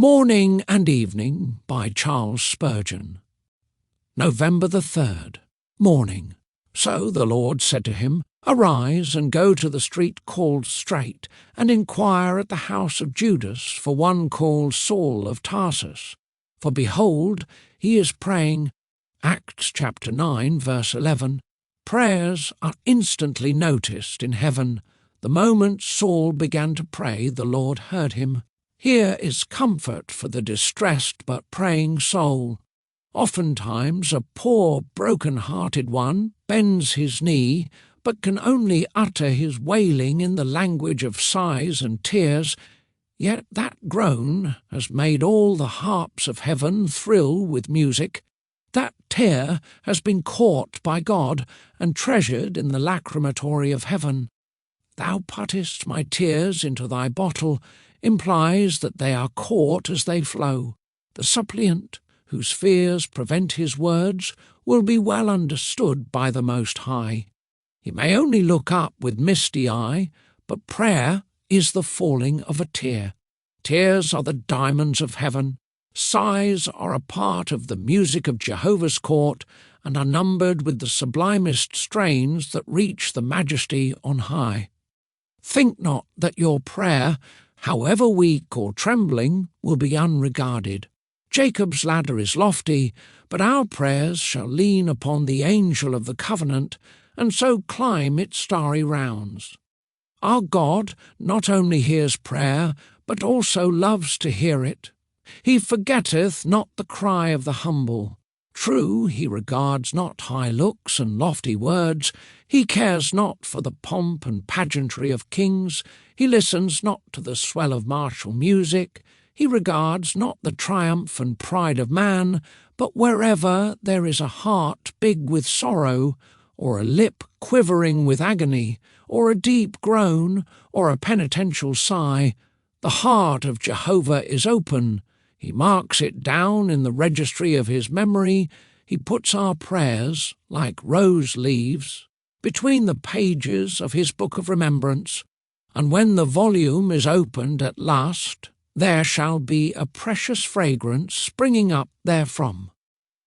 Morning and Evening by Charles Spurgeon. November the 3rd. Morning. So the Lord said to him, Arise and go to the street called Straight, and inquire at the house of Judas for one called Saul of Tarsus. For behold, he is praying. Acts chapter 9, verse 11. Prayers are instantly noticed in heaven. The moment Saul began to pray, the Lord heard him. Here is comfort for the distressed but praying soul. Oftentimes a poor, broken-hearted one bends his knee, but can only utter his wailing in the language of sighs and tears, yet that groan has made all the harps of heaven thrill with music. That tear has been caught by God and treasured in the lacrimatory of heaven. Thou puttest my tears into thy bottle implies that they are caught as they flow. The suppliant, whose fears prevent his words, will be well understood by the Most High. He may only look up with misty eye, but prayer is the falling of a tear. Tears are the diamonds of heaven. Sighs are a part of the music of Jehovah's court, and are numbered with the sublimest strains that reach the Majesty on high. Think not that your prayer, however weak or trembling, will be unregarded. Jacob's ladder is lofty, but our prayers shall lean upon the angel of the covenant, and so climb its starry rounds. Our God not only hears prayer, but also loves to hear it. He forgetteth not the cry of the humble. True, he regards not high looks and lofty words. He cares not for the pomp and pageantry of kings. He listens not to the swell of martial music. He regards not the triumph and pride of man, but wherever there is a heart big with sorrow, or a lip quivering with agony, or a deep groan, or a penitential sigh, the heart of Jehovah is open. He marks it down in the registry of his memory. He puts our prayers, like rose leaves, between the pages of his book of remembrance, and when the volume is opened at last, there shall be a precious fragrance springing up therefrom.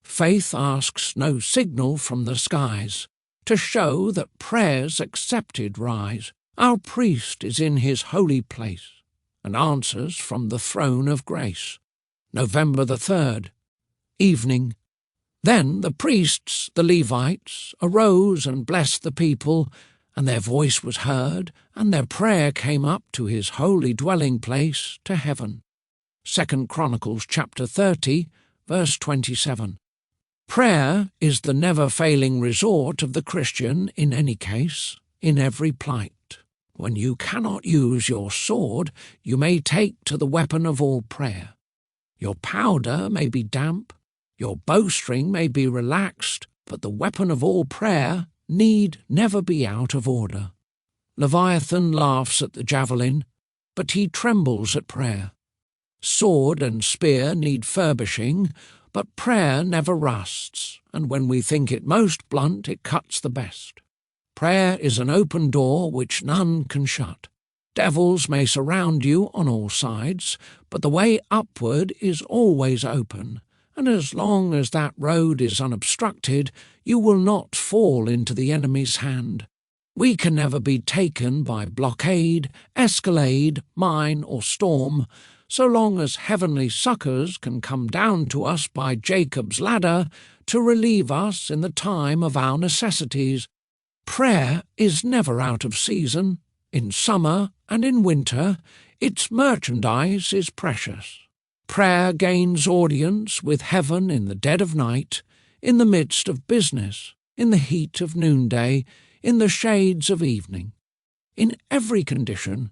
Faith asks no signal from the skies, to show that prayers accepted rise. Our priest is in his holy place, and answers from the throne of grace. November the 3rd. Evening. Then the priests, the Levites, arose and blessed the people, and their voice was heard, and their prayer came up to his holy dwelling place, to heaven. 2 Chronicles chapter 30, verse 27. Prayer is the never-failing resort of the Christian in any case, in every plight. When you cannot use your sword, you may take to the weapon of all prayer. Your powder may be damp, your bowstring may be relaxed, but the weapon of all prayer need never be out of order. Leviathan laughs at the javelin, but he trembles at prayer. Sword and spear need furbishing, but prayer never rusts, and when we think it most blunt, it cuts the best. Prayer is an open door which none can shut. Devils may surround you on all sides, but the way upward is always open, and as long as that road is unobstructed, you will not fall into the enemy's hand. We can never be taken by blockade, escalade, mine, or storm, so long as heavenly succours can come down to us by Jacob's ladder to relieve us in the time of our necessities. Prayer is never out of season. In summer and in winter, its merchandise is precious. Prayer gains audience with heaven in the dead of night, in the midst of business, in the heat of noonday, in the shades of evening. In every condition,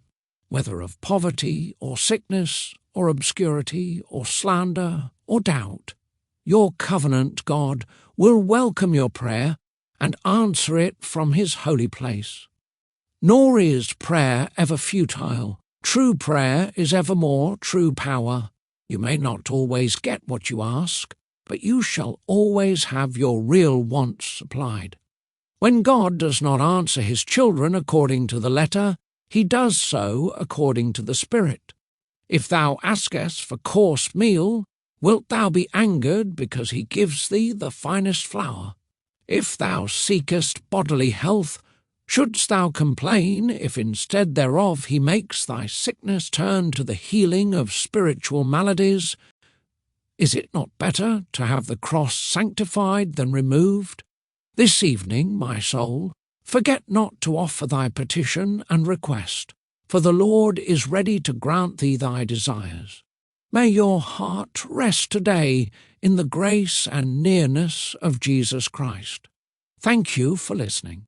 whether of poverty or sickness or obscurity or slander or doubt, your covenant God will welcome your prayer and answer it from his holy place. Nor is prayer ever futile. True prayer is evermore true power. You may not always get what you ask, but you shall always have your real wants supplied. When God does not answer his children according to the letter, he does so according to the Spirit. If thou askest for coarse meal, wilt thou be angered because he gives thee the finest flour? If thou seekest bodily health, shouldst thou complain if instead thereof he makes thy sickness turn to the healing of spiritual maladies? Is it not better to have the cross sanctified than removed? This evening, my soul, forget not to offer thy petition and request, for the Lord is ready to grant thee thy desires. May your heart rest today in the grace and nearness of Jesus Christ. Thank you for listening.